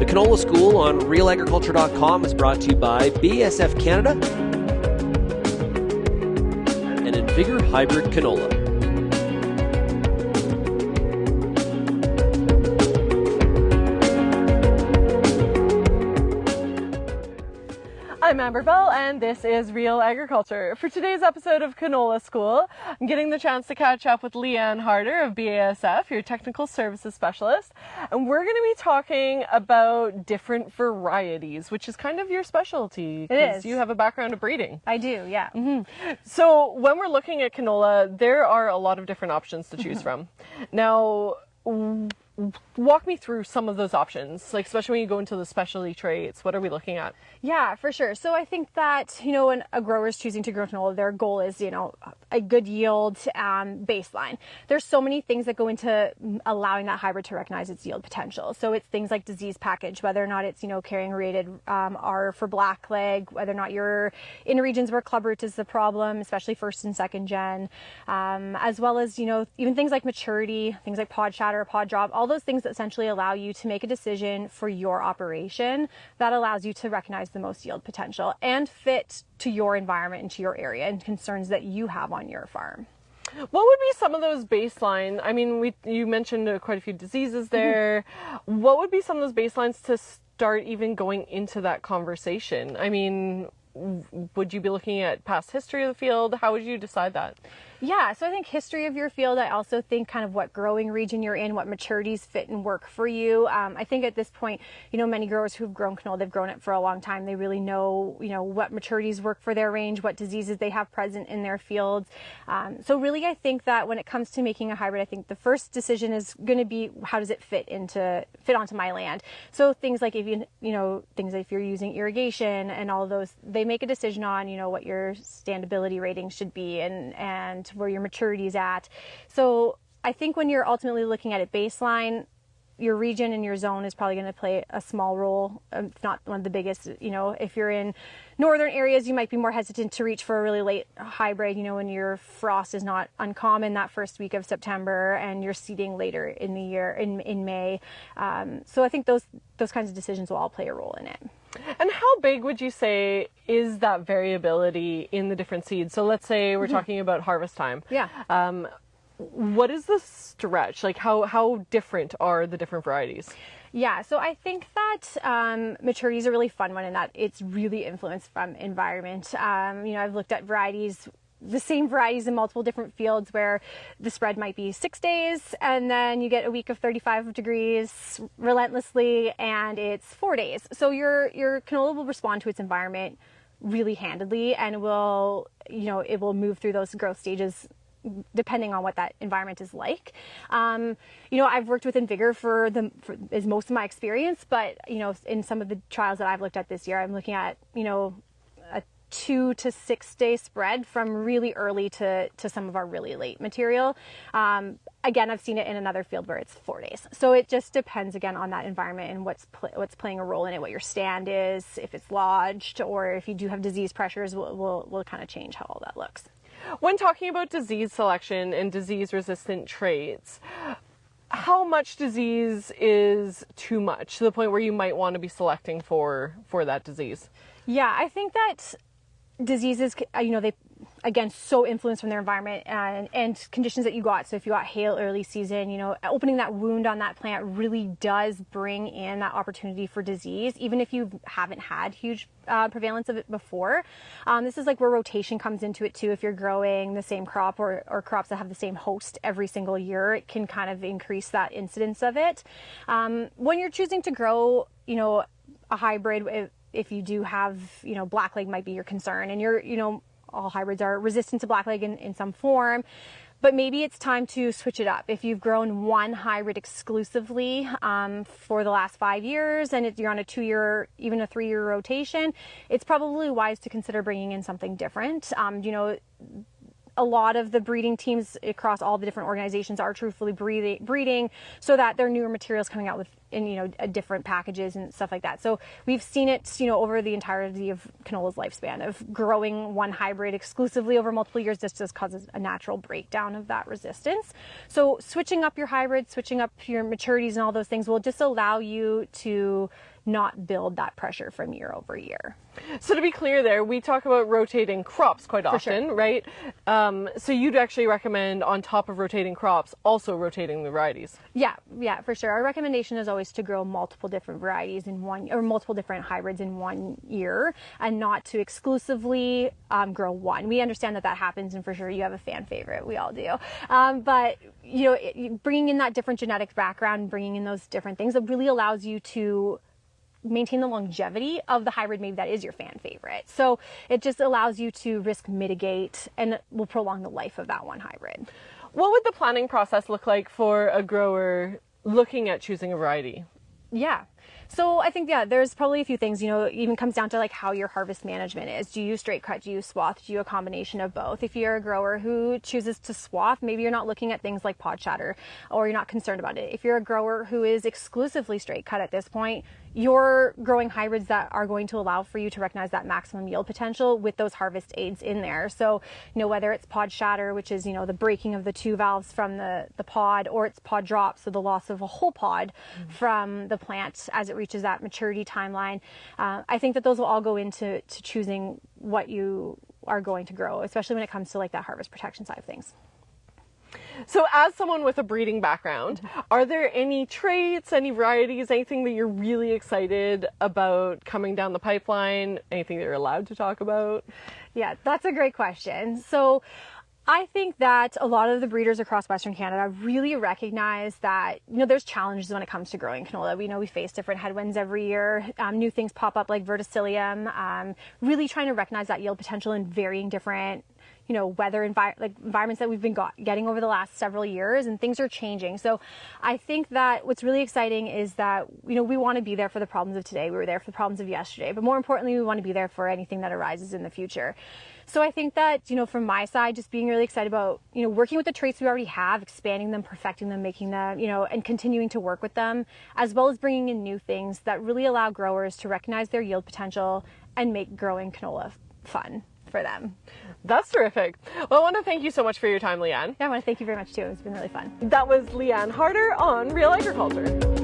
The Canola School on RealAgriculture.com is brought to you by BASF Canada and Invigor Hybrid Canola. I'm Amber Bell, and this is Real Agriculture. For today's episode of Canola School, I'm getting the chance to catch up with Leigh-Ann Harder of BASF, your technical services specialist, and we're going to be talking about different varieties, which is kind of your specialty. It is. You have a background of breeding. I do, yeah. So when we're looking at canola, there are a lot of different options to choose from. Now, walk me through some of those options, like especially when you go into the specialty traits. What are we looking at? Yeah, for sure. So I think that, when a grower is choosing to grow canola, their goal is, a good yield baseline. There's so many things that go into allowing that hybrid to recognize its yield potential. So it's things like disease package, whether or not it's, carrying rated R for blackleg, whether or not you're in regions where clubroot is the problem, especially first and second gen, as well as, even things like maturity, things like pod shatter, pod drop, all those things that essentially allow you to make a decision for your operation that allows you to recognize the most yield potential and fit to your environment and to your area and concerns that you have on your farm. What would be some of those baseline? I mean, you mentioned quite a few diseases there. What would be some of those baselines to start even going into that conversation? I mean, would you be looking at past history of the field? How would you decide that? Yeah, so I think history of your field. I also think kind of what growing region you're in, what maturities fit and work for you. I think at this point, many growers who've grown canola, they've grown it for a long time. They really know, what maturities work for their range, what diseases they have present in their fields. So really, I think that when it comes to making a hybrid, I think the first decision is going to be how does it fit onto my land. So things like if you're using irrigation and all of those, they make a decision on, what your standability rating should be and where your maturity is at. So I think when you're ultimately looking at it baseline, your region and your zone is probably going to play a small role, if not one of the biggest. If you're in northern areas, you might be more hesitant to reach for a really late hybrid, when your frost is not uncommon that first week of September and you're seeding later in the year, in May. So I think those kinds of decisions will all play a role in it. And how big would you say is that variability in the different seeds? So let's say we're talking about harvest time. Yeah. What is the stretch? Like how different are the different varieties? Yeah, so I think that maturity is a really fun one in that it's really influenced from environment. I've looked at the same varieties in multiple different fields where the spread might be 6 days and then you get a week of 35 degrees relentlessly and it's 4 days. So your canola will respond to its environment really handedly and it will move through those growth stages depending on what that environment is like. I've worked with Invigor is most of my experience, but in some of the trials that I've looked at this year, I'm looking at a 2 to 6 day spread from really early to some of our really late material. Again, I've seen it in another field where it's 4 days. So it just depends again on that environment and what's playing a role in it, what your stand is, if it's lodged, or if you do have disease pressures, will kind of change how all that looks. When talking about disease selection and disease resistant traits, how much disease is too much to the point where you might want to be selecting for that disease? Yeah, I think that diseases, they again so influenced from their environment and conditions that you got. So if you got hail early season, opening that wound on that plant really does bring in that opportunity for disease, even if you haven't had huge prevalence of it before. This is like where rotation comes into it too. If you're growing the same crop or crops that have the same host every single year, it can kind of increase that incidence of it. When you're choosing to grow, a hybrid, if you do have, blackleg might be your concern and all hybrids are resistant to blackleg in some form, but maybe it's time to switch it up. If you've grown one hybrid exclusively for the last 5 years and you're on a 2-year, even a 3-year rotation, it's probably wise to consider bringing in something different. A lot of the breeding teams across all the different organizations are truthfully breeding so that their newer materials coming out with different packages and stuff like that. So we've seen it, over the entirety of canola's lifespan of growing one hybrid exclusively over multiple years. This just causes a natural breakdown of that resistance. So switching up your hybrids, switching up your maturities and all those things will just allow you to not build that pressure from year over year. So to be clear there, we talk about rotating crops quite often, right? So you'd actually recommend, on top of rotating crops, also rotating the varieties? Yeah, for sure. Our recommendation is always to grow multiple different varieties in one, or multiple different hybrids in one year, and not to exclusively grow one. We understand that that happens, and for sure you have a fan favorite. We all do. But you know, bringing in that different genetic background, bringing in those different things, that really allows you to maintain the longevity of the hybrid maybe that is your fan favorite. So it just allows you to risk mitigate and will prolong the life of that one hybrid. What would the planning process look like for a grower looking at choosing a variety? Yeah. So I think, there's probably a few things, you know, it even comes down to like how your harvest management is. Do you straight cut? Do you swath? Do you a combination of both? If you're a grower who chooses to swath, maybe you're not looking at things like pod shatter, or you're not concerned about it. If you're a grower who is exclusively straight cut at this point, you're growing hybrids that are going to allow for you to recognize that maximum yield potential with those harvest aids in there. So, you know, whether it's pod shatter, which is, you know, the breaking of the two valves from the pod, or it's pod drop, so the loss of a whole pod from the plant as it reaches that maturity timeline. I think that those will all go into choosing what you are going to grow, especially when it comes to like that harvest protection side of things. So as someone with a breeding background, are there any traits, any varieties, anything that you're really excited about coming down the pipeline? Anything that you're allowed to talk about? Yeah, that's a great question. So I think that a lot of the breeders across Western Canada really recognize that, you know, there's challenges when it comes to growing canola. We know we face different headwinds every year. New things pop up like verticillium, really trying to recognize that yield potential in varying different, you know, weather environments that we've been getting over the last several years, and things are changing. So I think that what's really exciting is that, you know, we want to be there for the problems of today. We were there for the problems of yesterday, but more importantly, we want to be there for anything that arises in the future. So I think that, you know, from my side, just being really excited about, you know, working with the traits we already have, expanding them, perfecting them, making them, you know, and continuing to work with them, as well as bringing in new things that really allow growers to recognize their yield potential and make growing canola fun for them. That's terrific. Well, I want to thank you so much for your time, Leigh-Ann. Yeah, I want to thank you very much too. It's been really fun. That was Leigh-Ann Harder on Real Agriculture.